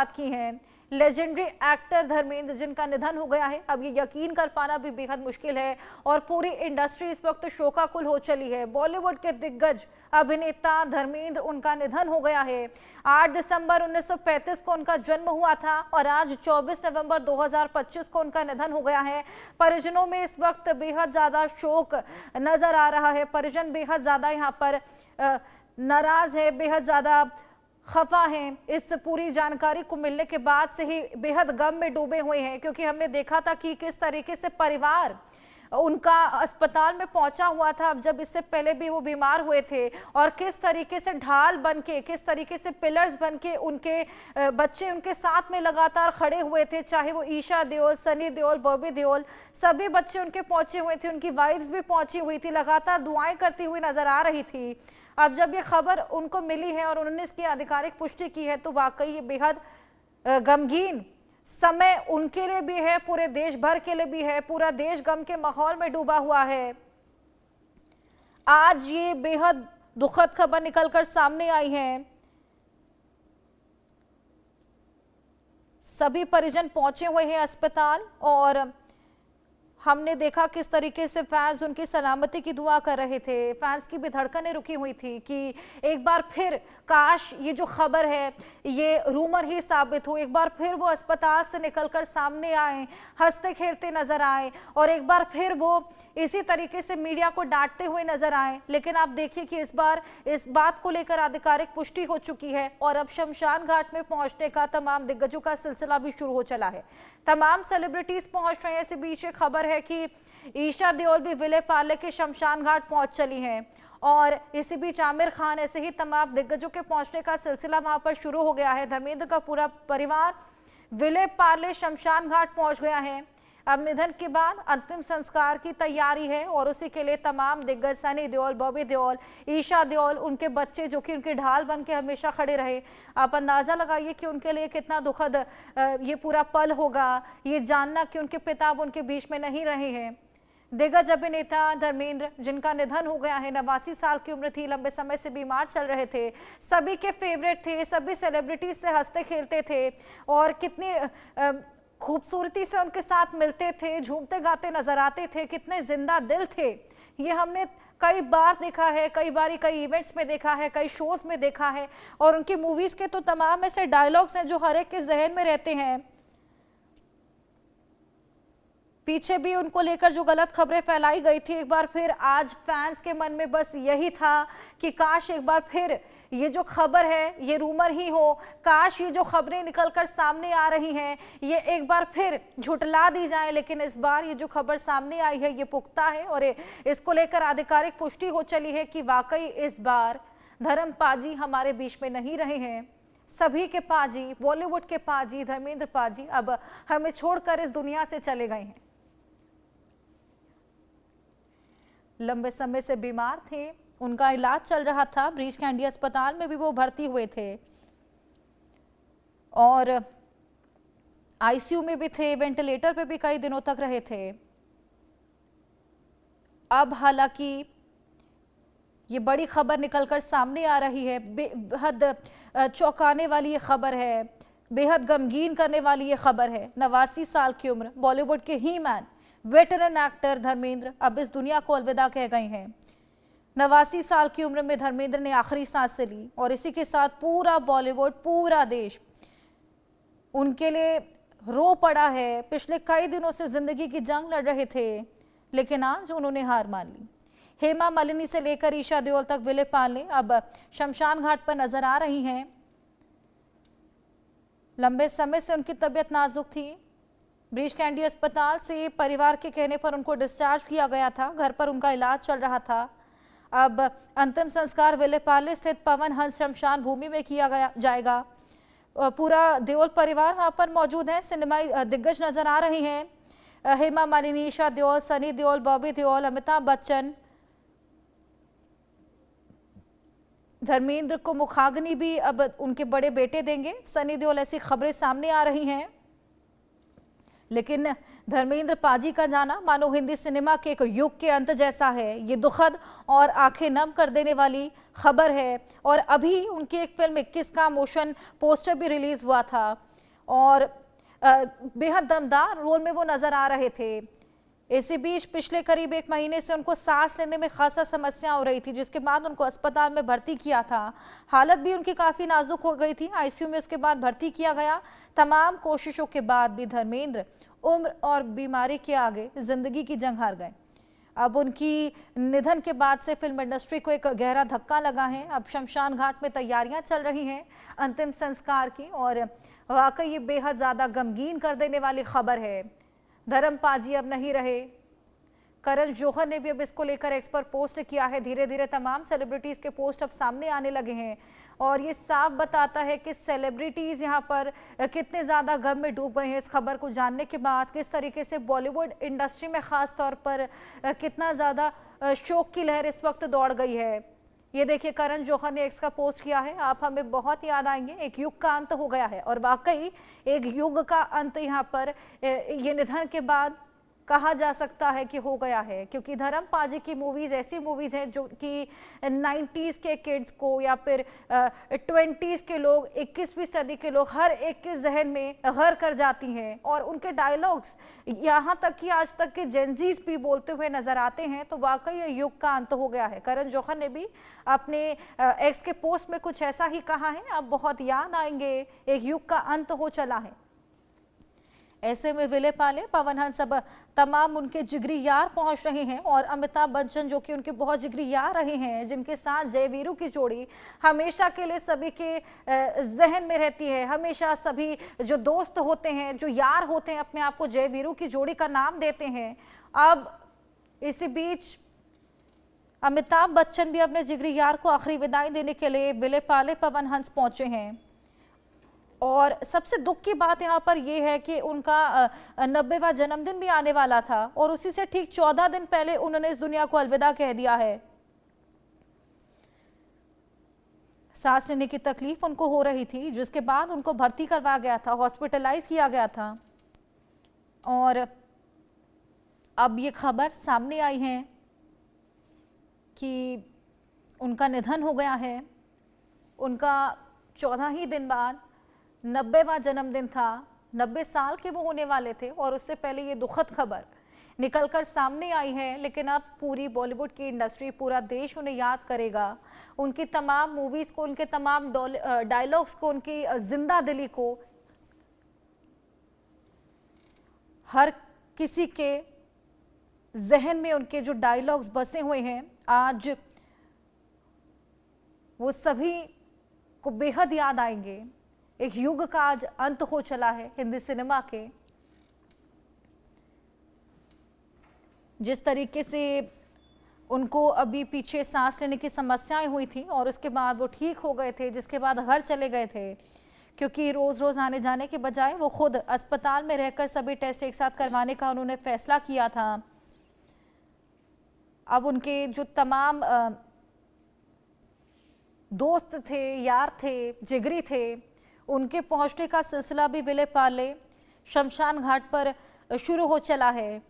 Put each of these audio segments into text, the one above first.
साथ की हैं। लेजेंडरी एक्टर धर्मेंद्र जिनका निधन हो गया है, अब ये यकीन कर पाना भी बेहद मुश्किल है और पूरी इंडस्ट्री इस वक्त शोकाकुल हो चली है। बॉलीवुड के दिग्गज अभिनेता धर्मेंद्र, उनका निधन हो गया है। 8 दिसंबर 1935 को उनका जन्म हुआ था और आज 24 नवंबर 2025 को उनका निधन हो गया है। परिजनों में इस वक्त बेहद ज्यादा शोक नजर आ रहा है। परिजन बेहद ज्यादा यहाँ पर नाराज है, बेहद ज्यादा खफा हैं। इस पूरी जानकारी को मिलने के बाद से ही बेहद गम में डूबे हुए हैं, क्योंकि हमने देखा था कि किस तरीके से परिवार उनका अस्पताल में पहुंचा हुआ था, अब जब इससे पहले भी वो बीमार हुए थे, और किस तरीके से ढाल बनके, किस तरीके से पिलर्स बनके उनके बच्चे उनके साथ में लगातार खड़े हुए थे। चाहे वो ईशा देओल, सनी देओल, बॉबी देओल, सभी बच्चे उनके पहुंचे हुए थे, उनकी वाइफ्स भी पहुंची हुई थी, लगातार दुआएं करती हुई नजर आ रही थी। अब जब ये खबर उनको मिली है और उन्होंने इसकी आधिकारिक पुष्टि की है, तो वाकई ये बेहद गमगीन समय उनके लिए भी है, पूरे देश भर के लिए भी है। पूरा देश गम के माहौल में डूबा हुआ है। आज ये बेहद दुखद खबर निकलकर सामने आई है। सभी परिजन पहुंचे हुए हैं अस्पताल और हमने देखा किस तरीके से फैंस उनकी सलामती की दुआ कर रहे थे। फैंस की भी धड़कनें रुकी हुई थी कि एक बार फिर काश ये जो खबर है ये रूमर ही साबित हो, एक बार फिर वो अस्पताल से निकलकर सामने आए, हंसते खेलते नजर आए और एक बार फिर वो इसी तरीके से मीडिया को डांटते हुए नजर आए। लेकिन आप देखिए कि इस बार इस बात को लेकर आधिकारिक पुष्टि हो चुकी है और अब शमशान घाट में पहुंचने का तमाम दिग्गजों का सिलसिला भी शुरू हो चला है। तमाम सेलिब्रिटीज पहुंच रहे हैं। इसी बीच एक खबर है कि ईशा देओल भी विले पार्ले के शमशान घाट पहुंच चली हैं और इसी बीच आमिर खान, ऐसे ही तमाम दिग्गजों के पहुंचने का सिलसिला वहां पर शुरू हो गया है। धर्मेंद्र का पूरा परिवार विले पार्ले शमशान घाट पहुंच गया है। अब निधन के बाद अंतिम संस्कार की तैयारी है और उसी के लिए तमाम दिग्गज, सनी देओल, बॉबी देओल, ईशा देओल, उनके बच्चे जो कि उनकी ढाल बन के हमेशा खड़े रहे। आप अंदाजा लगाइए कि उनके लिए कितना दुखद ये पूरा पल होगा, ये जानना कि उनके पिता अब उनके बीच में नहीं रहे हैं। दिग्गज अभिनेता धर्मेंद्र जिनका निधन हो गया है, 89 साल की उम्र थी, लंबे समय से बीमार चल रहे थे, सभी के फेवरेट थे, सभी सेलिब्रिटीज से हंसते खेलते थे और कितनी खूबसूरती से उनके साथ मिलते थे, झूमते गाते नजर आते थे, कितने जिंदा दिल थे। ये हमने कई बार देखा है, कई बार कई इवेंट्स में देखा है, कई शोज में देखा है और उनकी मूवीज के तो तमाम ऐसे डायलॉग्स हैं जो हर एक के जहन में रहते हैं। पीछे भी उनको लेकर जो गलत खबरें फैलाई गई थी, एक बार फिर आज फैंस के मन में बस यही था कि काश एक बार फिर ये जो खबर है ये रूमर ही हो, काश ये जो खबरें निकलकर सामने आ रही हैं ये एक बार फिर झुटला दी जाए। लेकिन इस बार ये जो खबर सामने आई है ये पुख्ता है और इसको लेकर आधिकारिक पुष्टि हो चली है कि वाकई इस बार धर्म पाजी हमारे बीच में नहीं रहे हैं। सभी के पाजी, बॉलीवुड के पाजी धर्मेंद्र पाजी अब हमें छोड़कर इस दुनिया से चले गए हैं। लंबे समय से बीमार थे, उनका इलाज चल रहा था, ब्रीच कैंडी अस्पताल में भी वो भर्ती हुए थे और आईसीयू में भी थे, वेंटिलेटर पे भी कई दिनों तक रहे थे। अब हालांकि ये बड़ी खबर निकलकर सामने आ रही है, बेहद चौंकाने वाली ये खबर है, बेहद गमगीन करने वाली ये खबर है। 89 साल की उम्र, बॉलीवुड के ही मैन, वेटरन एक्टर धर्मेंद्र अब इस दुनिया को अलविदा कह गए हैं। 89 साल की उम्र में धर्मेंद्र ने आखिरी सांसें ली और इसी के साथ पूरा बॉलीवुड, पूरा देश उनके लिए रो पड़ा है। पिछले कई दिनों से जिंदगी की जंग लड़ रहे थे लेकिन आज उन्होंने हार मान ली। हेमा मालिनी से लेकर ईशा देओल तक विले पार्ले अब शमशान घाट पर नजर आ रही हैं। लंबे समय से उनकी तबीयत नाजुक थी। ब्रीच कैंडी अस्पताल से परिवार के कहने पर उनको डिस्चार्ज किया गया था, घर पर उनका इलाज चल रहा था। अब अंतिम संस्कार विले पार्ले स्थित पवन हंस शमशान भूमि में किया जाएगा। पूरा देओल परिवार वहां पर मौजूद है। सिनेमाई दिग्गज नजर आ रहे हैं, हेमा मालिनी, ईशा देओल, सनी देओल, बॉबी देओल, अमिताभ बच्चन। धर्मेंद्र को मुखाग्नि भी अब उनके बड़े बेटे देंगे, सनी देओल, ऐसी खबरें सामने आ रही हैं। लेकिन धर्मेंद्र पाजी का जाना मानो हिंदी सिनेमा के एक युग के अंत जैसा है। ये दुखद और आंखें नम कर देने वाली खबर है और अभी उनकी एक फिल्म 21 का मोशन पोस्टर भी रिलीज हुआ था। और बेहद दमदार रोल में वो नजर आ रहे थे। इसी बीच पिछले करीब 1 महीने से उनको सांस लेने में खासा समस्या हो रही थी, जिसके बाद उनको अस्पताल में भर्ती किया था। हालत भी उनकी काफी नाजुक हो गई थी, आईसीयू में उसके बाद भर्ती किया गया। तमाम कोशिशों के बाद भी धर्मेंद्र उम्र और बीमारी के आगे जिंदगी की जंग हार गए। अब उनकी निधन के बाद से फिल्म इंडस्ट्री को एक गहरा धक्का लगा है। अब शमशान घाट में तैयारियां चल रही हैं अंतिम संस्कार की, और वाकई ये बेहद ज्यादा गमगीन कर देने वाली खबर है। धर्म पाजी अब नहीं रहे। करण जौहर ने भी अब इसको लेकर एक्स पर पोस्ट किया है। धीरे धीरे तमाम सेलिब्रिटीज के पोस्ट अब सामने आने लगे हैं, और ये साफ बताता है कि सेलिब्रिटीज यहाँ पर कितने ज्यादा गम में डूब गए हैं। इस खबर को जानने के बाद किस तरीके से बॉलीवुड इंडस्ट्री में खास तौर पर कितना ज्यादा शोक की लहर इस वक्त दौड़ गई है। ये देखिए, करण जौहर ने एक्स का पोस्ट किया है, आप हमें बहुत याद आएंगे, एक युग का अंत हो गया है। और वाकई एक युग का अंत यहाँ पर ये निधन के बाद कहा जा सकता है कि हो गया है, क्योंकि धर्म पाजी की मूवीज ऐसी मूवीज हैं जो कि 90s के किड्स को या फिर 20s के लोग, 21वीं सदी के लोग, हर एक के जहन में घर कर जाती हैं। और उनके डायलॉग्स यहाँ तक कि आज तक के जेनजीज भी बोलते हुए नजर आते हैं। तो वाकई ये युग का अंत हो गया है। करण जौहर ने भी अपने एक्स के पोस्ट में कुछ ऐसा ही कहा है, अब बहुत याद आएंगे, एक युग का अंत हो चला है। ऐसे में विले पाले, पवन हंस, अब तमाम उनके जिगरी यार पहुंच रहे हैं, और अमिताभ बच्चन जो कि उनके बहुत जिगरी यार रहे हैं, जिनके साथ जय वीरू की जोड़ी हमेशा के लिए सभी के जहन में रहती है। हमेशा सभी जो दोस्त होते हैं, जो यार होते हैं, अपने आप को जय वीरू की जोड़ी का नाम देते हैं। अब इसी बीच अमिताभ बच्चन भी अपने जिगरी यार को आखिरी विदाई देने के लिए विले पाले पवन हंस पहुंचे हैं। और सबसे दुख की बात यहाँ पर यह है कि उनका 90वां जन्मदिन भी आने वाला था, और उसी से ठीक 14 दिन पहले उन्होंने इस दुनिया को अलविदा कह दिया है। सांस लेने की तकलीफ उनको हो रही थी, जिसके बाद उनको भर्ती करवाया गया था, हॉस्पिटलाइज किया गया था, और अब ये खबर सामने आई है कि उनका निधन हो गया है। उनका 14 ही दिन बाद 90वां जन्मदिन था, 90 साल के वो होने वाले थे, और उससे पहले ये दुखद खबर निकलकर सामने आई है। लेकिन अब पूरी बॉलीवुड की इंडस्ट्री, पूरा देश उन्हें याद करेगा, उनकी तमाम मूवीज को, उनके तमाम डायलॉग्स को, उनकी जिंदा दिली को। हर किसी के जहन में उनके जो डायलॉग्स बसे हुए हैं, आज वो सभी को बेहद याद आएंगे। एक युग का आज अंत हो चला है हिंदी सिनेमा के। जिस तरीके से उनको अभी पीछे सांस लेने की समस्याएं हुई थी, और उसके बाद वो ठीक हो गए थे, जिसके बाद घर चले गए थे, क्योंकि रोज रोज आने जाने के बजाय वो खुद अस्पताल में रहकर सभी टेस्ट एक साथ करवाने का उन्होंने फैसला किया था। अब उनके जो तमाम दोस्त थे, यार थे, जिगरी थे, उनके पहुंचने का सिलसिला भी विले पाले शमशान घाट पर शुरू हो चला है।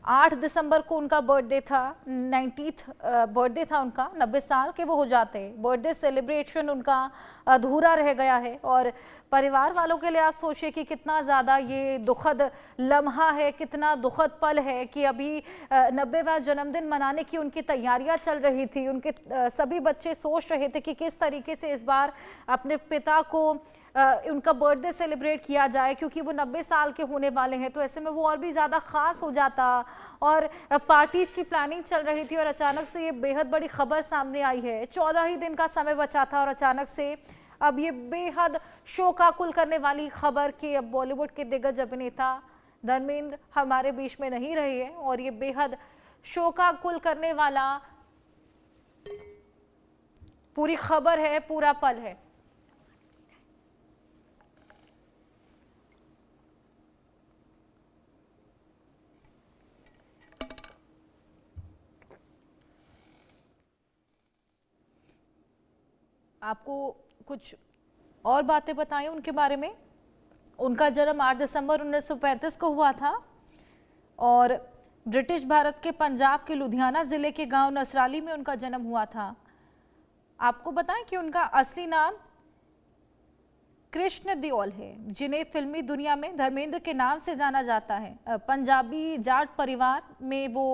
8 दिसंबर को उनका बर्थडे था, 90th बर्थडे था उनका। 90 साल के वो हो जाते। बर्थडे सेलिब्रेशन उनका अधूरा रह गया है, और परिवार वालों के लिए आप सोचिए कि कितना ज़्यादा ये दुखद लम्हा है, कितना दुखद पल है कि अभी 90वां जन्मदिन मनाने की उनकी तैयारियां चल रही थी। उनके सभी बच्चे सोच रहे थे कि किस तरीके से इस बार अपने पिता को उनका बर्थडे सेलिब्रेट किया जाए, क्योंकि वो 90 साल के होने वाले हैं। तो ऐसे में वो और भी ज़्यादा ख़ास हो जाता, और पार्टीज़ की प्लानिंग चल रही थी, और अचानक से ये बेहद बड़ी खबर सामने आई है। 14 ही दिन का समय बचा था, और अचानक से अब ये बेहद शोकाकुल करने वाली खबर कि अब बॉलीवुड के दिग्गज अभिनेता धर्मेंद्र हमारे बीच में नहीं रहे हैं, और ये बेहद शोकाकुल करने वाला पूरी खबर है, पूरा पल है। आपको कुछ और बातें बताएं उनके बारे में। उनका जन्म 8 दिसंबर 1935 को हुआ था, और ब्रिटिश भारत के पंजाब के लुधियाना जिले के गांव नसराली में उनका जन्म हुआ था। आपको बताएं कि उनका असली नाम कृष्ण देओल है, जिन्हें फिल्मी दुनिया में धर्मेंद्र के नाम से जाना जाता है। पंजाबी जाट परिवार में वो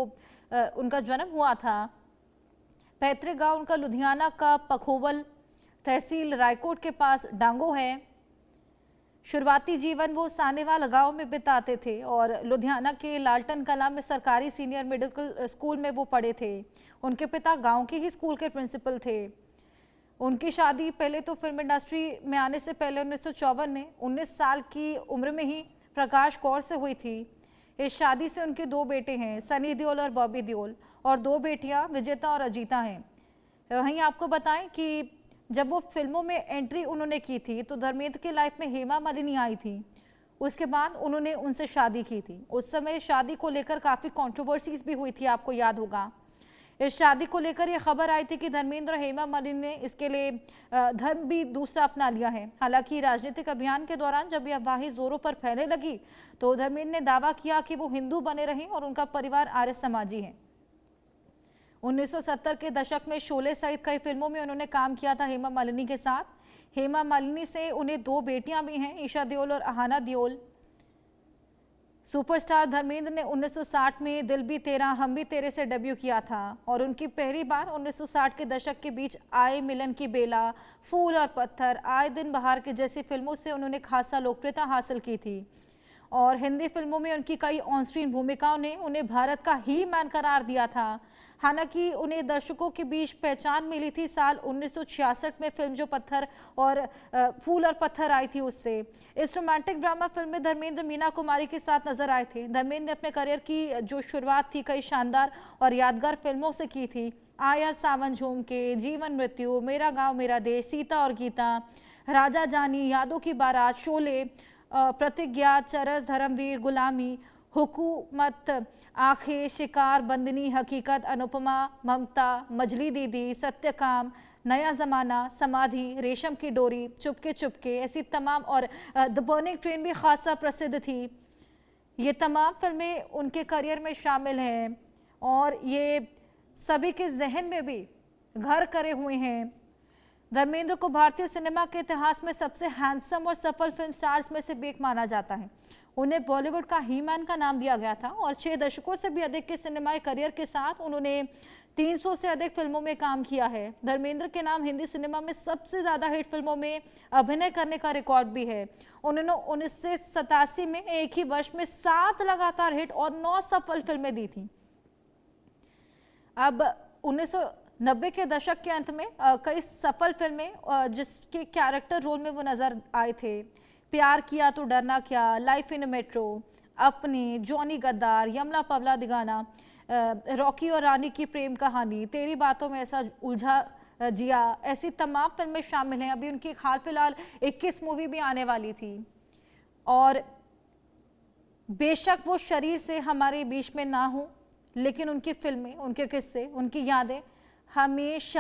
उनका जन्म हुआ था। पैतृक गांव उनका लुधियाना का पखोवल, तहसील रायकोट के पास डांगो है। शुरुआती जीवन वो सानेवाल गांव में बिताते थे और लुधियाना के लालटन कला में सरकारी सीनियर मिडिल स्कूल में वो पढ़े थे। उनके पिता गांव के ही स्कूल के प्रिंसिपल थे। उनकी शादी पहले तो फिल्म इंडस्ट्री में आने से पहले 1954 में 19 साल की उम्र में ही प्रकाश कौर से हुई थी। इस शादी से उनके 2 बेटे हैं, सनी देओल और बॉबी देओल, और 2 बेटियां विजेता और अजीता हैं। वहीं आपको बताएं कि जब वो फिल्मों में एंट्री उन्होंने की थी तो धर्मेंद्र की लाइफ में हेमा मालिनी आई थी। उसके बाद उन्होंने उनसे शादी की थी। उस समय शादी को लेकर काफ़ी कंट्रोवर्सीज भी हुई थी, आपको याद होगा। इस शादी को लेकर ये खबर आई थी कि धर्मेंद्र और हेमा मालिनी ने इसके लिए धर्म भी दूसरा अपना लिया है। हालांकि राजनीतिक अभियान के दौरान जब यह अफवाहें जोरों पर फैलने लगी तो धर्मेंद्र ने दावा किया कि वो हिंदू बने रहें और उनका परिवार आर्य समाजी है। 1970 के दशक में शोले सहित कई फिल्मों में उन्होंने काम किया था हेमा मालिनी के साथ। हेमा मालिनी से उन्हें 2 बेटियां भी हैं, ईशा देओल और अहाना देओल। सुपरस्टार धर्मेंद्र ने 1960 में दिल भी तेरा हम भी तेरे से डेब्यू किया था और उनकी पहली बार 1960 के दशक के बीच आए मिलन की बेला, फूल और पत्थर, आए दिन बहार के जैसी फिल्मों से उन्होंने खासा लोकप्रियता हासिल की थी। और हिंदी फिल्मों में उनकी कई ऑन स्क्रीन भूमिकाओं ने उन्हें भारत का ही मैन करार दिया था। हालांकि उन्हें दर्शकों के बीच पहचान मिली थी साल 1966 में फिल्म जो पत्थर और फूल और पत्थर आई थी उससे। इस रोमांटिक ड्रामा फिल्म में धर्मेंद्र मीना कुमारी के साथ नजर आए थे। धर्मेंद्र ने अपने करियर की जो शुरुआत थी कई शानदार और यादगार फिल्मों से की थी। आया सावन झूम के, जीवन मृत्यु, मेरा गाँव मेरा देश, सीता और गीता, राजा जानी, यादों की बारात, शोले, प्रतिज्ञा, चरस, धर्मवीर, गुलामी, हुकूमत, आंखें, शिकार, बंदनी, हकीकत, अनुपमा, ममता, मजली दीदी, सत्यकाम, नया जमाना, समाधि, रेशम की डोरी, चुपके चुपके, ऐसी तमाम, और द बर्निंग ट्रेन भी खासा प्रसिद्ध थी। ये तमाम फिल्में उनके करियर में शामिल हैं और ये सभी के जहन में भी घर करे हुए हैं। धर्मेंद्र को भारतीय सिनेमा के इतिहास में सबसे हैंडसम और सफल फिल्म स्टार्स में से एक माना जाता है। उन्हें बॉलीवुड का ही मैन का नाम दिया गया था और 6 दशकों से भी अधिक के सिनेमाई करियर के साथ उन्होंने 300 से अधिक फिल्मों में काम किया है। धर्मेंद्र के नाम हिंदी सिनेमा में सबसे ज्यादा हिट फिल्मों में अभिनय करने का रिकॉर्ड भी है। उन्होंने 1987 में एक ही वर्ष में 7 लगातार हिट और 9 सफल फिल्में दी थी। अब 1990 के दशक के अंत में कई सफल फिल्में जिसके कैरेक्टर रोल में वो नजर आए थे। प्यार किया तो डरना क्या, लाइफ इन मेट्रो, अपनी, जॉनी गद्दार, यमला पवला दिगाना, रॉकी और रानी की प्रेम कहानी, तेरी बातों में ऐसा उलझा जिया, ऐसी तमाम फिल्में शामिल हैं। अभी उनकी हाल फिलहाल 21 मूवी भी आने वाली थी। और बेशक वो शरीर से हमारे बीच में ना हो, लेकिन उनकी फिल्में, उनके किस्से, उनकी यादें हमेशा